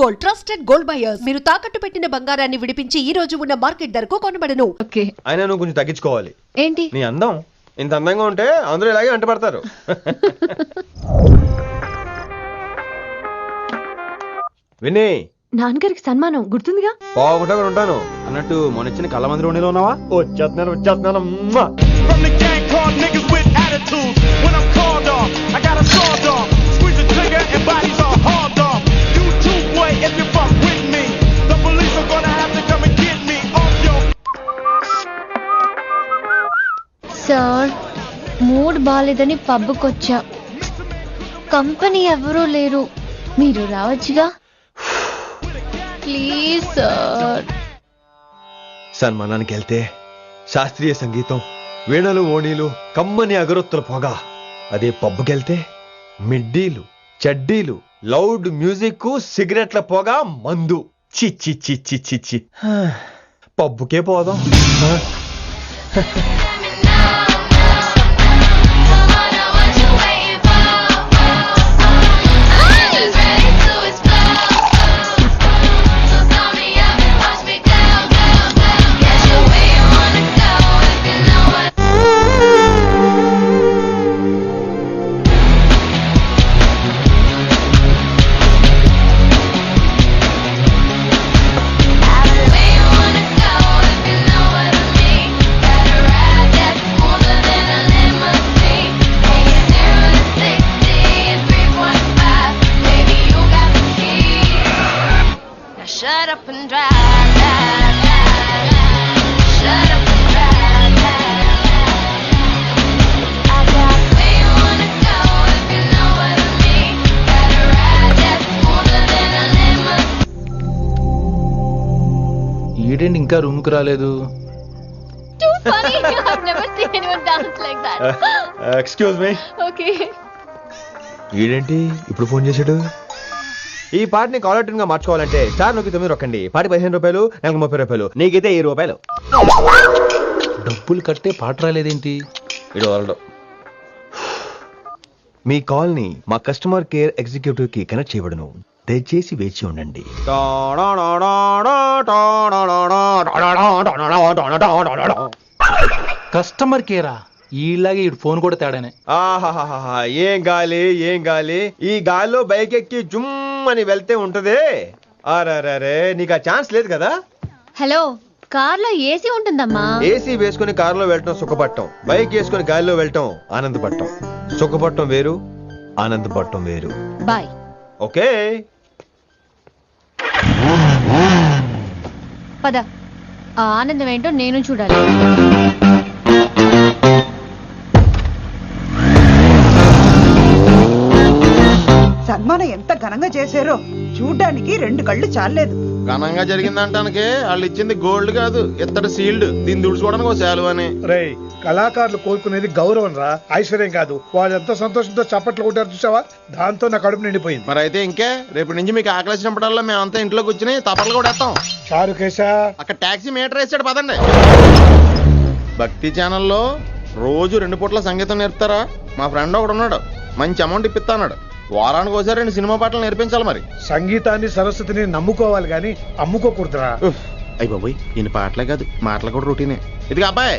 Gold, trusted gold buyers. మీరు తాకట్టు పెట్టిన బంగారాన్ని విడిపించి ఈ రోజు ఉన్న మార్కెట్ ధరకు కొనబడను. ఓకే. అయినా నువ్వు కొంచెం తగ్గించుకోవాలి. ఏంటి? నీ అందం ఇంత అందంగా ఉంటే అందరూ ఇలాగే వెంట పడతారు. విని నాన్నగారికి సన్మానం గుర్తుందిగా? బాగుంటా ఉంటాను అన్నట్టు మొన్న ఇచ్చిన కళ్ళ మంది రోణిలో ఉన్నావా? వచ్చేస్తున్నాను. From the gang called niggas with attitude. When I'm called off, I got a sawed off. Squeeze the trigger and bodies are hauled off. You too, boy, if you fuck with me. The police are gonna have to come and get me off your. Sir, mood బాలేదని పబ్కొచ్చా. Company ఎవరూ లేరు, మీరు రావచ్చుగా. Please sir. సన్మానానికి వెళ్తే శాస్త్రీయ సంగీతం, వీణలు, ఓణీలు, కమ్మని అగరొత్తుల పొగ. అదే పబ్బుకెళ్తే మిడ్డీలు, చడ్డీలు, లౌడ్ మ్యూజిక్, సిగరెట్ల పొగ, మందు. చిచ్చి చిచ్చి చిచ్చి పబ్బుకే పోదాం. Shut up and drive, drive, drive, drive. Shut up and drive, drive, drive. I got where you wanna go if you know what I mean. Better ride that smoother than a limousine. ఈడేంటి ఇంకా room కు రాలేదు? Too funny. I've never seen anyone dance like that. Excuse me. Okay. ఈడేంటి ఇప్పుడు phone చేశాడు? ఈ పాటని caller tune గా మార్చుకోవాలంటే స్టార్ నొక్కి 9 రొక్కండి. పాటి 15 రూపాయలు, నాకు 30 రూపాయలు, నీకైతే 7 రూపాయలు. డబ్బులు కట్టే పాట రాలేదేంటి? ఇడు వరల్డ్. మీ కాల్ ని మా కస్టమర్ కేర్ ఎగ్జిక్యూటివ్ కి కనెక్ట్ చేయబడును. దయచేసి వేచి ఉండండి. కస్టమర్ కేరా? ఈలాగే ఇటు ఫోన్ కూడా తేడానే. ఆహాహాహా, ఏం గాలి. ఈ గాలిలో బైక్ ఎక్కి జుమ్ అని వెళ్తే ఉంటదే. అరే నీకు ఆ ఛాన్స్ లేదు కదా. హలో, కార్లో ఏసీ ఉంటుందమ్మా. ఏసీ వేసుకుని కారులో వెళ్ళటం సుఖపట్టం, బైక్ వేసుకుని గాలిలో వెళ్ళటం ఆనందపడటం. సుఖపట్టం వేరు, ఆనందపడటం వేరు. బాయ్. ఓకే పద, ఆ ఆనందం ఏంటో నేను చూడాలి. సన్మానం ఎంత ఘనంగా చేశారో చూడ్డానికి 2 కళ్ళు చాలేదు. ఘనంగా జరిగిందంటానికి వాళ్ళు ఇచ్చింది గోల్డ్ కాదు, ఇత్తడి సీల్డ్. దీన్ని దుడుచుకోవడానికి ఒక శాలువ అని. రేయ్, కళాకారులు కోరుకునేది గౌరవం రా, ఐశ్వర్యం కాదు. వాళ్ళు ఎంతో సంతోషంతో చప్పట్లు కొట్టారు చూసావా, దాంతో నా కడుపు నిండిపోయింది. మరి అయితే ఇంకే, రేపటి నుంచి మీకు ఆకలి వచ్చినప్పుడల్లా మేమంతా ఇంట్లో కూర్చుని తప్పట్లు కూడా వేస్తాం. చారు కేశా, అక్కడ టాక్సీ మీటర్ వేసాడు, పదండి. భక్తి ఛానల్లో రోజు 2 పూట్ల సంగీతం నేర్పుతారా? మా ఫ్రెండ్ ఒకడు ఉన్నాడు, మంచి అమౌంట్ ఇప్పిస్తా అన్నాడు. వారానికి ఒకసారి 2 సినిమా పాటలు నేర్పించాలి. మరి సంగీతాన్ని సరస్వతిని నమ్ముకోవాలి గాని అమ్ముకోకూడదురా. అయ్యి బాబోయ్, ఈయన పాటలే కాదు మాటలు కూడా రొటీనే. ఇదిగా అబ్బాయి,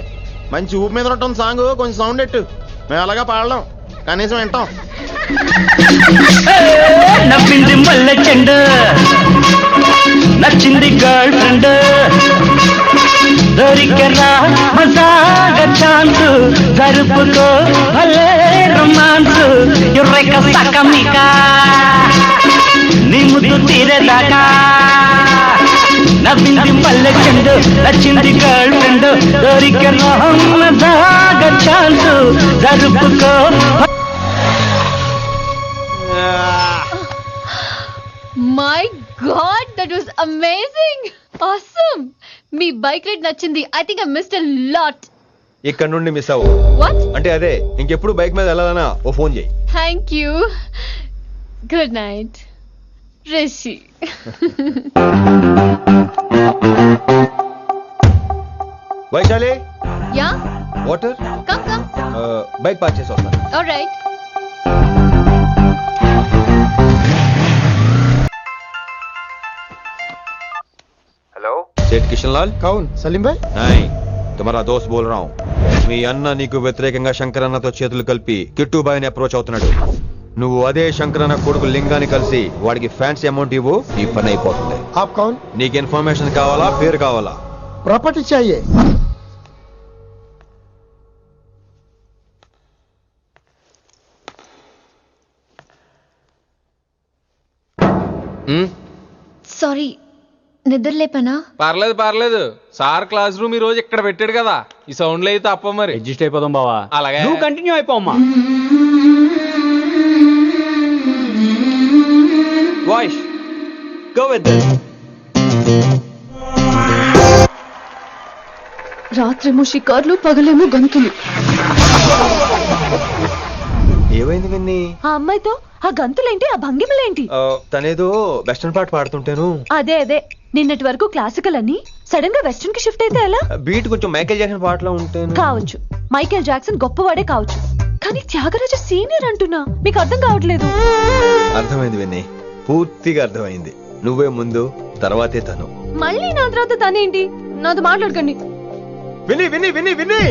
మంచి ఊపి మీద ఉంటుంది సాంగ్, కొంచెం సౌండ్ ఎట్టు. మేము అలాగా పాడలేం, కనీసం వింటాం. నవ్వింది మల్లె చెండు, నచ్చింది గర్ల్ ఫ్రెండ్, దొరికరా మజాగ ఛాన్స్, జరుపుకో భలే రొమాన్స్, యుర్రెక సకమిక నీ ముద్దు తీరేదాకా. నవ్వింది మల్లె చెండు, నచ్చింది గర్ల్ ఫ్రెండ్, దొరికరా మజాగ ఛాన్స్, జరుపుకో. My God, that was amazing. Awesome. మీ బైక్ రైడ్ నచ్చింది. I think I missed a lot. ఇక్కడ నుండి మిస్ అవ్వు. What? అంటే అదే, ఇంకెప్పుడు బైక్ మీద వెళ్ళాలన్నా ఓ ఫోన్ చేయి. Thank you. Good night. Rishi. Vaishali, Yeah? Water. Come. Bike park చేసి వస్తాను. All right. सेठ किशन लाल కౌన్ సలీం భాయ్ नहीं तुम्हारा दोस्त बोल रहा हूँ మీ అన్న నీకు వ్యతిరేకంగా శంకరన్నతో చేతులు కలిపి కిట్టుబాయిని అప్రోచ్ అవుతున్నాడు. నువ్వు అదే శంకరన్న కొడుకు లింగాన్ని కలిసి వాడికి ఫ్యాన్సీ అమౌంట్ ఇవ్వు, ఈ పని అయిపోతుంది. ఆప్ కౌన్ నీకు ఇన్ఫర్మేషన్ కావాలా, పేరు కావాలా? ప్రాపర్టీ చాయే. సారీ, నిద్ర లేపనా? పర్లేదు సార్ క్లాస్ రూమ్ ఈ రోజు ఇక్కడ పెట్టాడు కదా, ఈ సౌండ్లు అయితే తప్ప మరి అడ్జస్ట్ అయిపోదాం బావా. అలాగే నువ్వు కంటిన్యూ అయిపోమ్మా. Voice go with this. రాత్రేమో షికార్లు, పగలేమో గంతులు. ఏమైంది విన్ని? ఆ అమ్మాయితో ఆ గంతులేంటి, ఆ భంగిమలేంటి? తనేదో వెస్టర్న్ పాట పాడుతుంటేను. అదే నిన్నటి వరకు క్లాసికల్ అని సడన్ గా వెస్టర్న్ కి షిఫ్ట్ అయితే ఎలా? బీట్ కొంచెం మైకేల్ జాక్సన్ పాటలో ఉంటేను. కావచ్చు, మైకేల్ జాక్సన్ గొప్పవాడే కావచ్చు, కానీ త్యాగరాజ సీనియర్ అంటున్నా. మీకు అర్థం కావట్లేదు. అర్థమైంది విన్ని, పూర్తిగా అర్థమైంది. నువ్వే ముందు, తర్వాతే తను. మళ్ళీ నా తర్వాత తనేంటి? నాతో మాట్లాడకండి. విని విని విని విని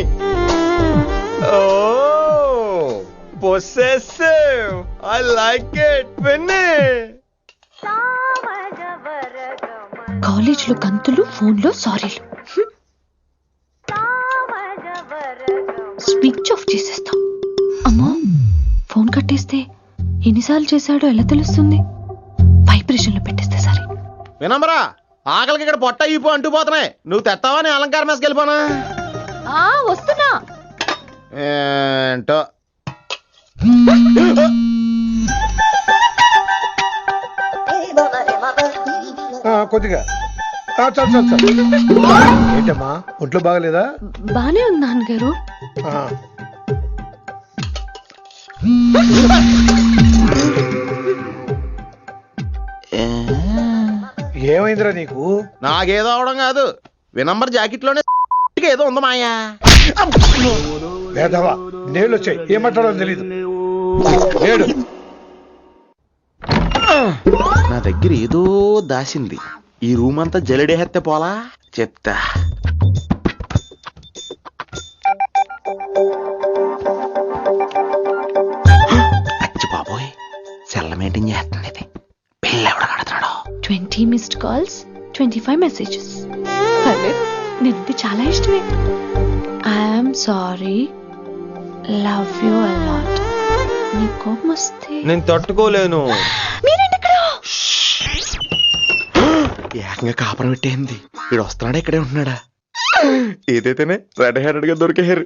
possessive. I like it. విని కాలేజ్ లో గంతులు, ఫోన్ లో సారీలు. స్విచ్ ఆఫ్ చేసేస్తా. అమ్మో, ఫోన్ కట్టేస్తే ఎన్నిసార్లు చేశాడో ఎలా తెలుస్తుంది? వైబ్రేషన్ లో పెట్టేస్తే సరే. వినమ్రా, ఆకలికి ఇక్కడ పొట్ట ఇప్పు అంటూ పోతున్నాయి. నువ్వు తెస్తావా నేను అలంకారం వేసుకెళ్ళిపోనా? వస్తున్నా. ఏంటో కొద్దిగా చాలు. ఏంటమ్మా, ఒంట్లో బాగలేదా? బానే ఉంది నాన్నగారు. ఏమైందిరా నీకు? నాకేదో అవడం కాదు, వినంబర్ జాకెట్ లోనే ఏదో ఉంది మాయా. లేదవా, నేళ్ళు వచ్చాయి, ఏమంటాడో తెలీదు. లేడు. నా దగ్గర ఏదో దాసింది. ఈ రూమ్ అంతా జలిడేహెత్తే పోలా, చెప్తా. అచ్చి బాబోయ్, సెల్ల మెయింటైన్ చేస్తుంది ఇది. పిల్ల ఎవడ కడుతున్నాడు? 20 మిస్డ్ కాల్స్, 25 మెసేజెస్. పర్లేదు, నిన్నది చాలా ఇష్టమే. I'm sorry, love you a lot. నీ కోపం వస్తే నేను తట్టుకోలేను. మీరేంటి ఇక్కడ? ఏకంగా కాపురం పెట్టేంది. వీడు వస్తున్నాడా, ఇక్కడే ఉంటున్నాడా? ఏదైతేనే రెడ్ హ్యాండెడ్ గా దొరికారు.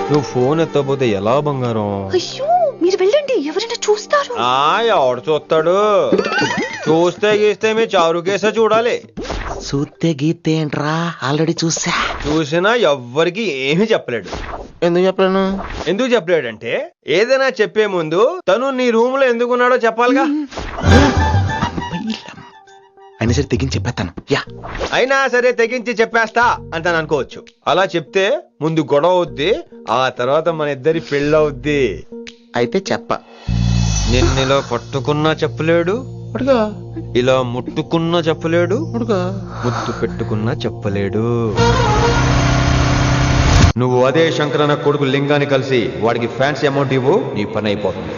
నువ్వు ఫోన్ ఎత్తకపోతే ఎలా బంగారం? అయ్యో, మీరు వెళ్ళండి, ఎవరైనా చూస్తారు. ఎవడు చూస్తాడు? చూస్తే గీస్తే మీ చారు కేసే చూడాలి. చూస్తే గీతే ఏంట్రా, ఆల్రెడీ చూసినా ఎవ్వరికి ఏమీ చెప్పలేడు. ఎందుకు చెప్పలేడంటే, ఏదైనా చెప్పే ముందు తను నీ రూమ్ లో ఎందుకున్నాడో చెప్పాలిగా. అయినా సరే తెగించి చెప్పేస్తాను. అయినా సరే తెగించి చెప్పేస్తా అంటాను అనుకోవచ్చు. అలా చెప్తే ముందు గొడవ అవుద్ది, ఆ తర్వాత మన ఇద్దరి పెళ్ళవుద్ది. అయితే చెప్ప. నిన్నిలా పట్టుకున్నా చెప్పలేడు, ఇలా ముట్టుకున్నా చెప్పలేడు, ముద్దు పెట్టుకున్నా చెప్పలేడు. నువ్వు అదే శంకరన్న కొడుకు లింగాన్ని కలిసి వాడికి ఫ్యాన్సీ అమౌంట్ ఇవ్వు, నీ పని అయిపోతుంది.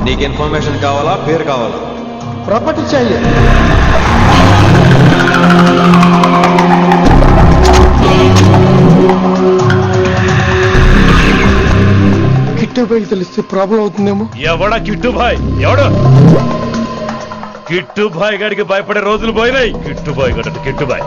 నీకు ఇన్ఫర్మేషన్ కావాలా, పేరు కావాలా? ప్రాపర్టీ చాయే. కిట్టుబాయి తెలిస్తే ప్రాబ్లం అవుతుందేమో. ఎవడా కిట్టుబాయ్? ఎవడు కిట్టుబాయ్ గడికి భయపడే రోజులు పోయినాయి. కిట్టుబాయ్ గడ కిట్టుబాయ్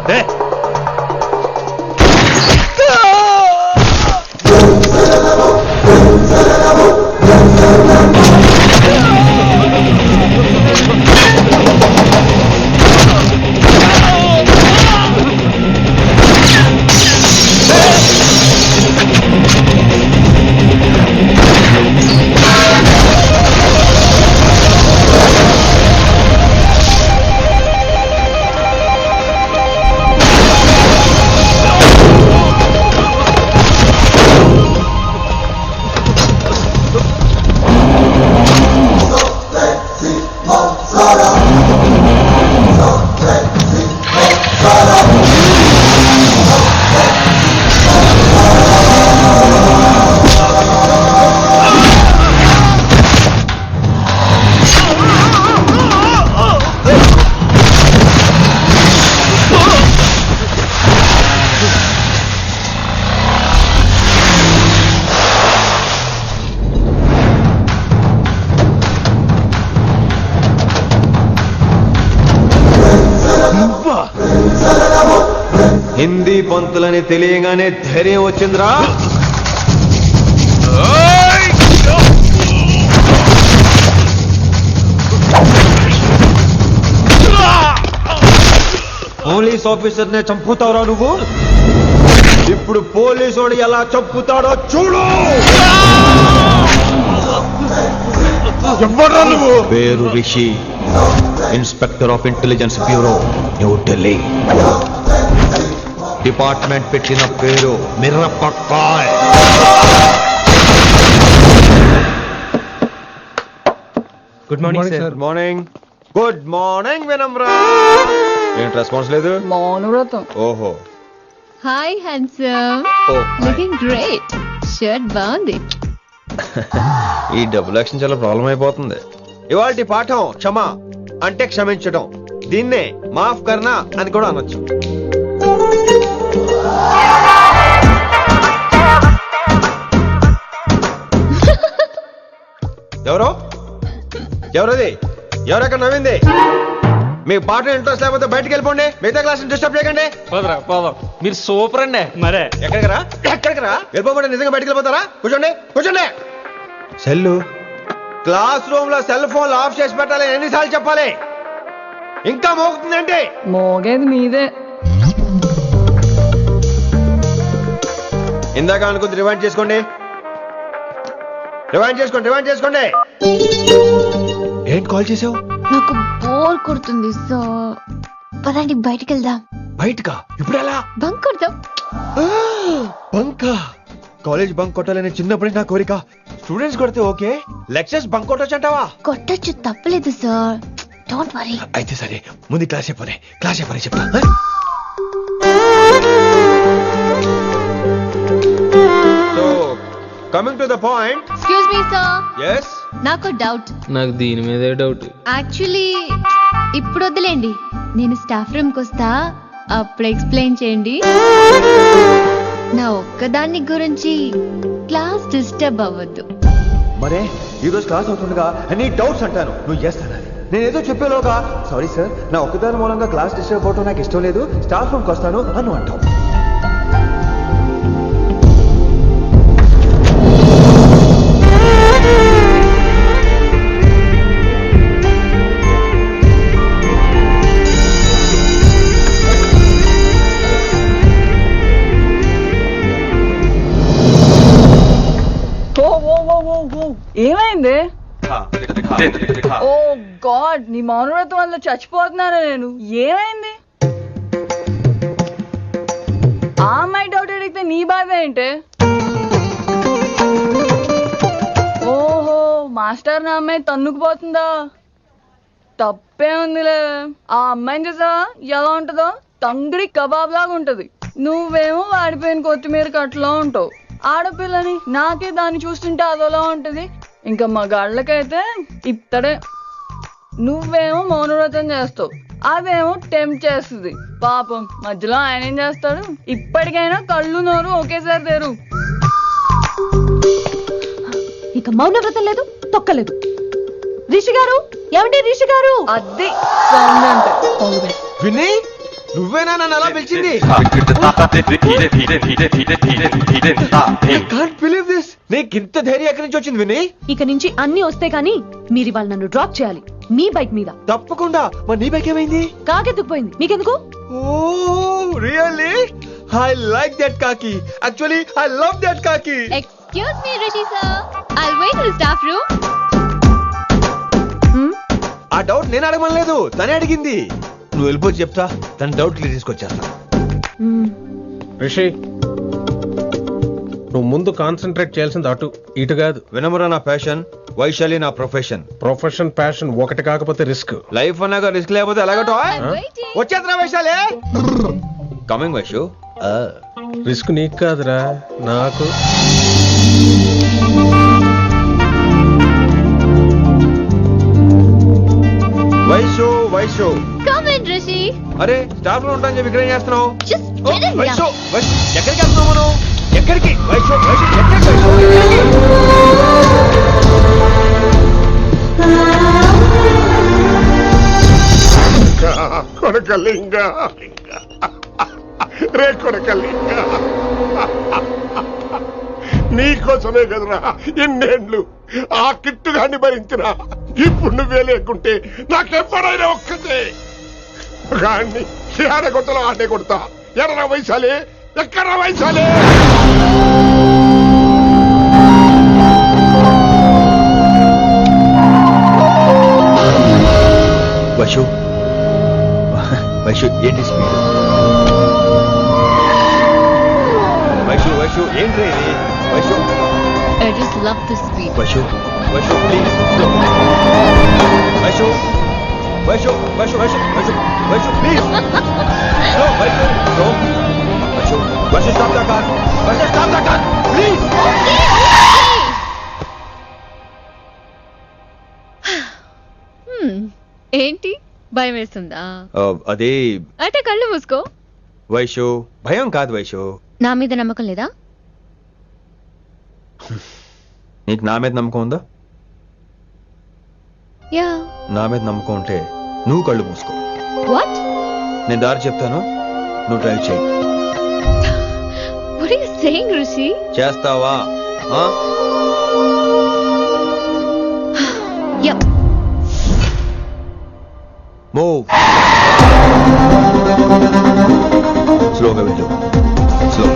హిందీ పంతులని తెలియగానే ధైర్యం వచ్చిందిరా. పోలీస్ ఆఫీసర్ నే చంపుతావురా నువ్వు. ఇప్పుడు పోలీసోడు ఎలా చంపుతాడో చూడు. ఎవడ్రా నువ్వు? పేరు Rishi, inspector of intelligence bureau, New Delhi. Department పెట్టిన పేరు మిర్రపక్కాయ్. Good morning sir. Good morning. Good morning Vinamra. ఏంటి రెస్పాన్స్ లేదు? మౌనవ్రతం. ఓహో. Hi handsome, looking great. Shirt బాగుంది. ఈ డబుల్ యాక్షన్ చాలా ప్రాబ్లం అయిపోతుంది. ఇవాల్టి పాఠం క్షమ అంటే క్షమించడం. దీన్నే మాఫ్ కర్నా అని కూడా అనొచ్చు. ఎవరో ఎవరది? ఎవరెక్కడ నవ్వింది? మీ పాట ఇంట్రెస్ట్ లేకపోతే బయటకు వెళ్ళిపోండి. మిగతా క్లాస్ డిస్టర్బ్ చేయకండి. పోదాం. మీరు సూపర్ అండి. మరే ఎక్కడికి రా వెళ్ళిపోమంటే నిజంగా బయటకు వెళ్ళిపోతారా? కూర్చోండి. సెల్లు క్లాస్ రూమ్ లో సెల్ ఫోన్ ఆఫ్ చేసి పెట్టాలి. ఎన్నిసార్లు చెప్పాలి? ఇంకా మోగుతుందంటే మోగేది మీదే. ఇందాక అనుకుంది రివైండ్ చేసుకోండి. ఏంటి కాల్ చేసావు? నాకు బోర్ కొడుతుంది, సో పదండి బయటికి వెళ్దాం. బయటకా? ఇప్పుడు ఎలా? బంక్ కొడదాం. బంకా? కాలేజ్ బంక్ కొట్టాలని చిన్నప్పటి నా కోరిక. స్టూడెంట్స్ కొడితే ఓకే, లెక్చర్స్ బంక్ కొట్టొచ్చు అంటావా? కొట్టచ్చు, తప్పలేదు సార్. Don't worry. అయితే సరే, ముందు క్లాస్ చెప్పనే చెప్తా. So coming to the point. Excuse me sir, yes నాకు డౌట్. నాకు దీని మీదే డౌట్. యాక్చువల్లీ ఇప్పుడు వద్దులేండి, నేను స్టాఫ్ రూమ్ కి వస్తా, అప్పుడు ఎక్స్ప్లెయిన్ చేయండి. నా ఒక్కదాన్ని గురించి క్లాస్ డిస్టర్బ్ అవ్వద్దు. మరే ఈ రోజు క్లాస్ అవుతుండగా అన్ని డౌట్స్ అంటాను, నువ్వు చేస్తాను. నేనేదో చెప్పేలోగా సారీ సార్, నా ఒక్కదాని మూలంగా క్లాస్ డిస్టర్బ్ అవటం నాకు ఇష్టం లేదు, స్టాఫ్ రూమ్కి వస్తాను అని అంటావు. ఏమైంది? ఓ గాడ్, నీ మౌనవ్రతం వల్ల చచ్చిపోతున్నాను నేను. ఏమైంది? ఆ అమ్మాయి డౌట్ అడిగితే నీ బాధ ఏంటి? ఓహో, మాస్టర్ నా అమ్మాయి తన్నుకుపోతుందా? తప్పే ఉందిలే. ఆ అమ్మాయిని చూసావా ఎలా ఉంటుందో? తంగిడి కబాబ్ లాగా ఉంటది. నువ్వేమో వాడిపోయిన కొత్తిమీర కట్లా ఉంటావు. ఆడపిల్లని నాకే దాన్ని చూస్తుంటే అదోలా ఉంటది. ఇంకా మగాళ్ళకైతే ఇత్తడే. నువ్వేమో మౌనవ్రతం చేస్తావు, అదేమో టెంప్ట్ చేస్తుంది. పాపం మధ్యలో ఆయన ఏం చేస్తాడు? ఇప్పటికైనా కళ్ళు నోరు ఒకేసారి తెరు. ఇక మౌనవ్రతం లేదు, తొక్కలేదు. రిషి గారు, ఏమండి రిషి గారు? అది సౌండ్ అంటే. విన్నీ, నువ్వేనా నన్ను అలా పిలిచింది? నీకింత ధైర్యం ఎక్కడి నుంచి వచ్చింది విన్నీ? ఇక నుంచి అన్ని వస్తే గానీ మీరు ఇవాళ నన్ను డ్రాప్ చేయాలి మీ బైక్ మీద. తప్పకుండా. మరి నీ బైక్ ఏమైంది? కాకెత్తుకుపోయింది. మీకెందుకు? Oh really? I like that కాకి. యాక్చువల్లీ ఐ లవ్ దట్ కాకి. Excuse me Rishi sir, I'll wait in staff room. ఆ డౌట్ నేను అడగమనలేదు, తనే అడిగింది. నువ్వు వెళ్ళిపోయి చెప్తా, తన డౌట్ క్లియర్ తీసుకొచ్చేస్తా. రిషి, నువ్వు ముందు కాన్సన్ట్రేట్ చేయాల్సింది అటు ఇటు కాదు. వినమ్ర నా ప్యాషన్, వైశాలి నా ప్రొఫెషన్. ప్రొఫెషన్ ప్యాషన్ ఒకటి కాకపోతే రిస్క్. లైఫ్ అన్నాక రిస్క్ లేకపోతే ఎలాగటో? వచ్చేద్రా వైశాలి. కమింగ్ వైషు. రిస్క్ నీకు కాదురా, నాకు. Vaishu come in Rishi. అరే స్టాఫ్ లో ఉంటాను చెప్పి ఇక్కడ ఏం చేస్తున్నావు? Just get in. వైషు ఎక్కడికి వెళ్తున్నావు మనం? ఎక్కడికి? వైషు ఎక్కడికి? కొడకలింగ రే కొడకల్లి నీకోసమే కదరా ఎన్నేళ్ళు ఆ కిట్టుగాన్ని భరించినా. ఇప్పుడు నువ్వే లేకుంటే నాకెప్పుడైనా ఒక్కతే గాన్ని ఆడగొట్టలో ఆడే కొడతా. ఎర్ర వయసాలే ఎక్కడ వయసాలే. వైషు వైషు ఏంటి స్పీడ్? వైషు వైషు ఏంటి ఇది? Vaishu I just love this speed. Vaishu Vaishu please Vaishu Vaishu Vaishu Vaishu Vaishu Vaishu please Vaishu Vaishu Vaishu stop the car. Vaishu stop the car please. ఏంటి భయం వేస్తుందా? అదే అంటే కళ్ళు మూసుకో. వైషు భయం కాదు వైషు. నా మీద నమ్మకం లేదా? నీకు నా మీద నమ్మకం ఉందా? యా. నా మీద నమ్మకం ఉంటే నువ్వు కళ్ళు మూసుకో. వాట్? నేను దారి చెప్తాను, నువ్వు డ్రైవ్ చేయి. What are you saying, Rishi? చేస్తావా? Yep. మూవ్. స్లోగా వెళ్ళు. స్లో.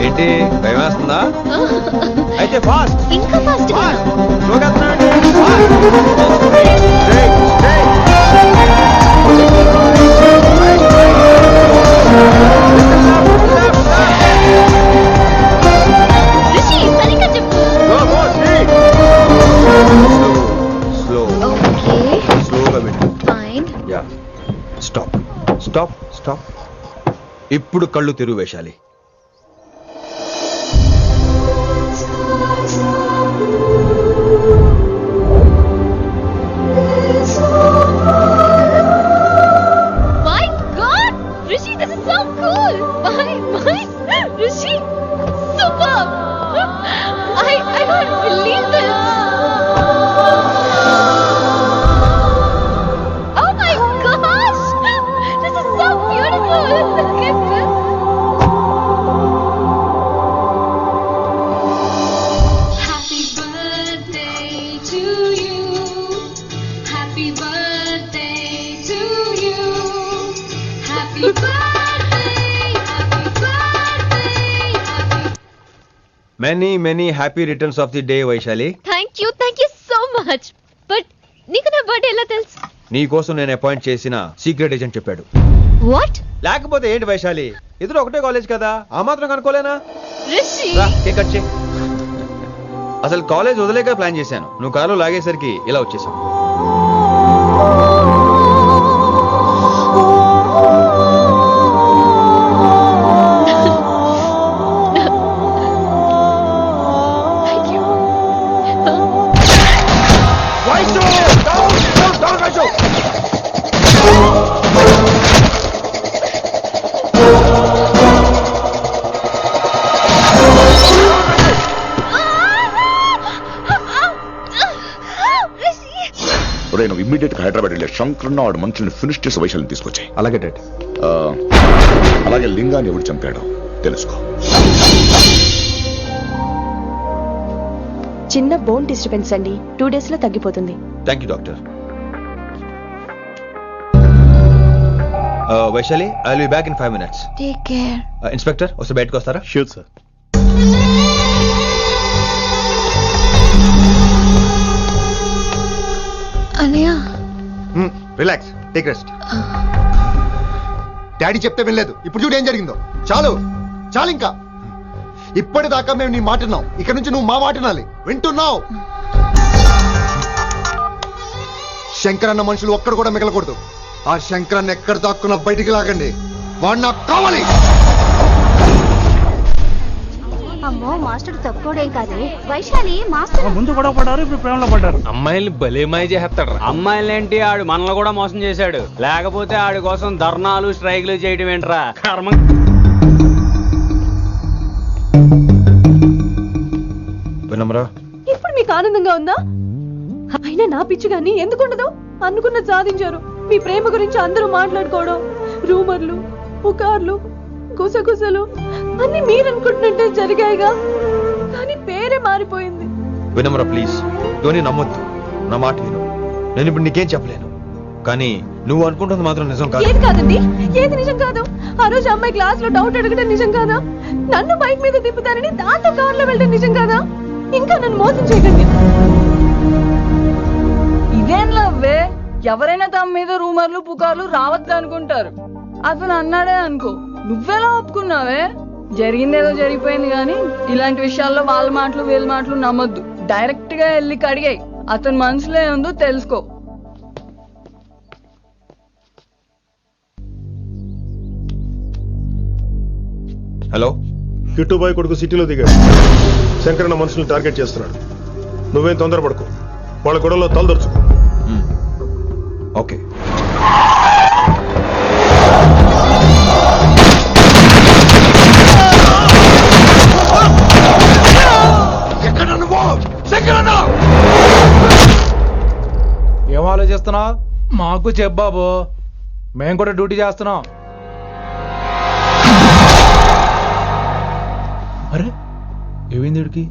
ఏంటి భయం వేస్తుందా? అయితే ఫాస్ట్. ఇంకా ఫాస్ట్. స్లోగా రిషి సరిగ్గా చెప్పు. స్లో. ఓకే. స్లోగా వెళ్ళు. Fine. Yeah. Stop stop stop. ఇప్పుడు కళ్ళు తెరువు వేశాలి. My God, Rishi, this is so cool. My Rishi, superb. I can't believe this. Oh my gosh, this is so beautiful. Look at this. Happy birthday to you. Happy birthday to you. Happy birthday, happy birthday, happy. Many many happy returns of the day Vaishali. Thank you so much. But నీకు నా birthday ఎలా తెలుసు? నీ కోసం నేను appoint చేసిన secret agent చెప్పాడు. What? లేకపోతే ఏంటి వైశాలి, ఇద్దరు ఒకటే కాలేజ్ కదా, ఆ మాత్రం కనుకోలేనా? Rishi. రా, కేక్ కట్ చేయి. అసలు కాలేజ్ వదిలేక ప్లాన్ చేశాను, నువ్వు కారు లాగేసరికి ఇలా వచ్చేసావు. Thank you. నువ్వు ఇమ్మీడియట్ గా హైదరాబాద్ వెళ్ళే శంకరన్న వాడు మనుషుల్ని ఫినిష్ చేసి వైశాల్ని తీసుకొచ్చాయి. అలాగే డాడ్. అలాగే లింగాన్ని ఎవడు చంపాడో తెలుసుకో. చిన్న బోన్ డిస్టర్బెన్స్ అండి, 2 days లో తగ్గిపోతుంది. Thank you doctor. Vaishali, I will be back in 5 minutes. Take care. Inspector వస్తే బయటకు వస్తారా? Sure sir. అన్నయ్య. Relax, take rest. డాడీ చెప్తే వినలేదు, ఇప్పుడు చూడు ఏం జరిగిందో. చాలు చాలు, ఇంకా ఇప్పటిదాకా మేము నీ మాట విన్నాం, ఇక్కడ నుంచి నువ్వు మా మాట వినాలి. వింటున్నావు? శంకరన్న మనుషులు ఒక్కడు కూడా మిగలకూడదు. ఆ శంకరన్న ఎక్కడ దాక్కున్నా బయటికి లాగండి, వాడు నాకు కావాలి. అమ్మో మాస్టర్ తక్కువడేం కాదే. వైశాలి మాస్టర్ ముందు గొడవ పడ్డారు, ఇప్పుడు ప్రేమలో పడ్డారు. అమ్మాయిల్ని భలే మాయ చేస్తాడు. అమ్మాయిలేంటి, ఆడు మనల్ని కూడా మోసం చేశాడు. లేకపోతే ఆడి కోసం ధర్నాలు స్ట్రైక్లు చేయడం ఏంట్రా కర్మ. వినమ్రా, ఇప్పుడు మీకు ఆనందంగా ఉందా? అయినా నా పిచ్చి గాని ఎందుకుండదు? అనుకున్న సాధించారు, మీ ప్రేమ గురించి అందరూ మాట్లాడుకోవడం, రూమర్లు, పుకార్లు, గుసగుసలు అన్ని మీరనుకుంటున్నట్టే జరిగాయిగా, కానీ పేరే మారిపోయింది. వినమ్ర ప్లీజ్, ధోని నమ్మొద్దు, నా మాట విను. నేను ఇప్పుడు నీకేం చెప్పలేను, కానీ నువ్వు అనుకుంటుంది మాత్రం నిజం కాదు. ఏది కాదండి, ఏది నిజం కాదు? ఆ రోజు అమ్మాయి క్లాస్ లో డౌట్ అడగడం నిజం కాదా? నన్ను బైక్ మీద తిప్పుతానని దాంతో కార్లో వెళ్ళడం నిజం కాదా? ఇంకా నన్ను మోసం చేయకండి. ఇదేం లవ్వే? ఎవరైనా తమ మీద రూమర్లు పుకార్లు రావద్దు అనుకుంటారు. అతను అన్నాడే అనుకో, నువ్వెలా ఒప్పుకున్నావే? జరిగిందేదో జరిగిపోయింది కానీ ఇలాంటి విషయాల్లో వాళ్ళ మాటలు వీళ్ళ మాటలు నమ్మొద్దు. డైరెక్ట్ గా వెళ్ళి కడిగాయి, అతని మనసులో ఏముందో తెలుసుకో. హలో, కిట్టుబాయ్ కొడుకు సిటీలో దిగాడు. శంకరన్న మనుషుల్ని టార్గెట్ చేస్తున్నాడు. నువ్వేం తొందరపడకు, వాళ్ళ గొడవలో తలదొరుచుకో. ఓకే. ఏం ఆలోచిస్తున్నావు? మాకు చెప్పాబు, మేము కూడా డ్యూటీ చేస్తున్నాం. అరే ఏమైంది వీడికి?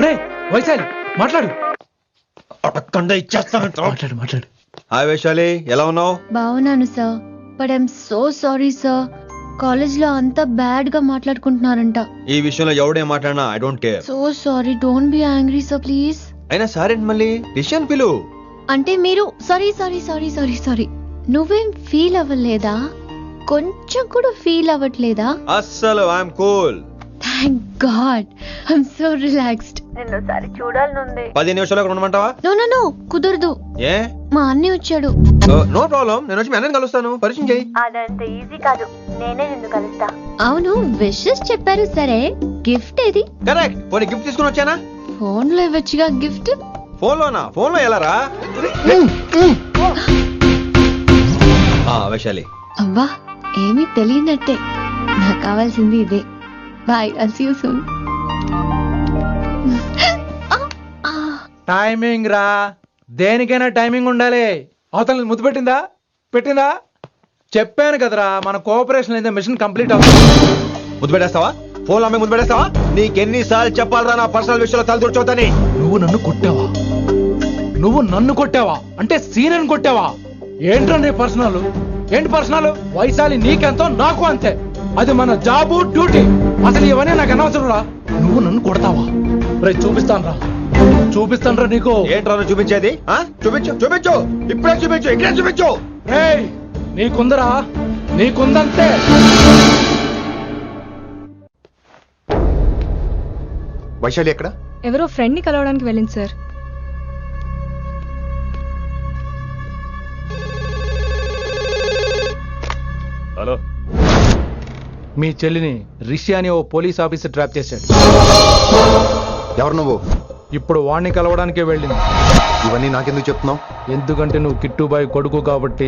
రే వైశాలి, మాట్లాడు. మాట్లాడు మాట్లాడు. హాయ్ వైశాలి, ఎలా ఉన్నావు? బాగున్నాను sir, but I'm so sorry sir. College లో అంతా బ్యాడ్ గా మాట్లాడుకుంటున్నారంట. ఈ విషయంలో ఎవడేం మాట్లాడినా I don't care. So sorry, don't be angry sir please. అయినా సరే మళ్ళీ డిసిషన్ పిలు. అంటే మీరు sorry sorry sorry sorry sorry నువ్వేం ఫీల్ అవ్వలేదా? కొంచెం కూడా ఫీల్ అవ్వట్లేదా? అస్సలు I'm cool. Thank God, I'm so relaxed. నిన్నోసారి చూడాలనుంది. 10 నిమిషాలు అక్కడ ఉండమంటావా? నో నో నో, కుదరదు. ఏ? మా అన్నయ్య వచ్చాడు. నో ప్రాబ్లం, నేను వచ్చి మీ అన్నని కలుస్తాను, పరిచయం చేయి. అదంత ఈజీ కాదు, నేనే నిన్ను కలుస్తా. అవును, విషెస్ చెప్పారు సరే, గిఫ్ట్ ఏది? కరెక్ట్, పోనీ గిఫ్ట్ తీసుకుని వచ్చానా? ఫోన్ లో ఇవ్వచ్చుగా గిఫ్ట్. ఫోన్ లోనా? ఫోన్ లో ఎలా రా? వైశాలి. అబ్బా, ఏమీ తెలియనట్టే. నాకు కావాల్సింది ఇదే. Bye, I'll see you soon. Timing రా, దేనికైనా టైమింగ్ ఉండాలి. అవతల ముద్దు పెట్టిందా? పెట్టిందా? చెప్పాను కదరా, మన కోఆపరేషన్ అయితే మిషన్ కంప్లీట్ అవుతుంది. ముద్దు పెట్టేస్తావా? ఫోన్ లో ముద్దు పెట్టేస్తావా? నీకెన్నిసార్లు చెప్పాలరా నా పర్సనల్ విషయంలో తల దూర్చోతని? నువ్వు నన్ను కొట్టావా? నువ్వు నన్ను కొట్టావా? అంటే సీనియర్ కొట్టావా? ఏంట్రా నీ పర్సనల్? ఏంటి పర్సనల్? వైశాలి నీకెంతో నాకు అంతే, అది మన జాబు డ్యూటీ. అసలు ఇవన్నీ నాకు అనవసరం రా. నువ్వు నన్ను కొడతావా? రేపు చూపిస్తాను రా నీకు. ఏంట్రా చూపించేది? చూపించు చూపించు, ఇప్పుడే చూపించు, ఇక్కడే చూపించు. రేయ్, నీకుందరా, నీకుందంతే. వైశాలి ఎక్కడ? ఎవరో ఫ్రెండ్ ని కలవడానికి వెళ్ళింది సార్. హలో, మీ చెల్లిని రిషి అని ఓ పోలీస్ ఆఫీసర్ ట్రాప్ చేశాడు. ఎవరు నువ్వు? ఇప్పుడు వాణ్ణి కలవడానికే వెళ్ళింది. ఇవన్నీ నాకెందుకు చెప్తున్నావు? ఎందుకంటే నువ్వు కిట్టుబాయ్ కొడుకు కాబట్టి,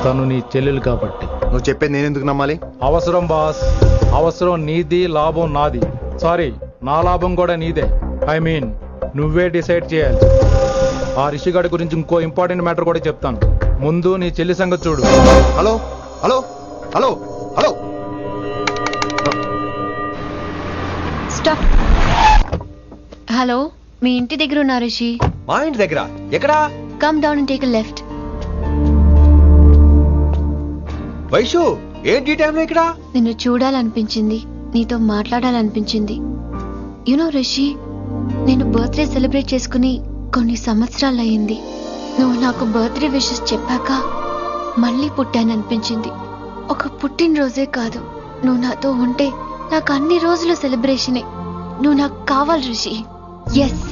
తను నీ చెల్లెలు కాబట్టి. నువ్వు చెప్పేది నేను ఎందుకు నమ్మాలి? అవసరం బాస్, అవసరం నీది, లాభం నాది. సారీ, నా లాభం కూడా నీదే. ఐ మీన్ నువ్వే డిసైడ్ చేయాలి. ఆ రిషిగాడి గురించి ఇంకో ఇంపార్టెంట్ మ్యాటర్ కూడా చెప్తాను. ముందు నీ చెల్లి సంగతి చూడు. Hello hello hello hello, stop. Hello, మీ ఇంటి దగ్గర ఉన్నా రిషి? మా ఇంటి దగ్గర? ఎక్కడా? Come down and take a left. Vaishu, ఏంటి టైంలో ఇక్కడ? నిన్ను చూడాలనిపించింది, నీతో మాట్లాడాలనిపించింది. యునో రిషి, నేను బర్త్డే సెలబ్రేట్ చేసుకుని కొన్ని సంవత్సరాలు అయింది. నువ్వు నాకు బర్త్డే విషెస్ చెప్పాక మళ్ళీ పుట్టాననిపించింది. ఒక పుట్టినరోజే కాదు, నువ్వు నాతో ఉంటే నాకు అన్ని రోజులు సెలబ్రేషనే. నువ్వు నాకు కావాలి Rishi. Yes,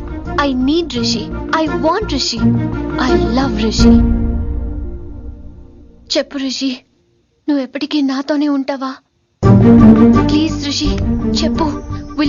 I need Rishi, I want Rishi, I love Rishi. చెప్పు రిషి, నువ్వు ఎప్పటికీ నాతోనే ఉంటావా? ప్లీజ్ రిషి చెప్పు.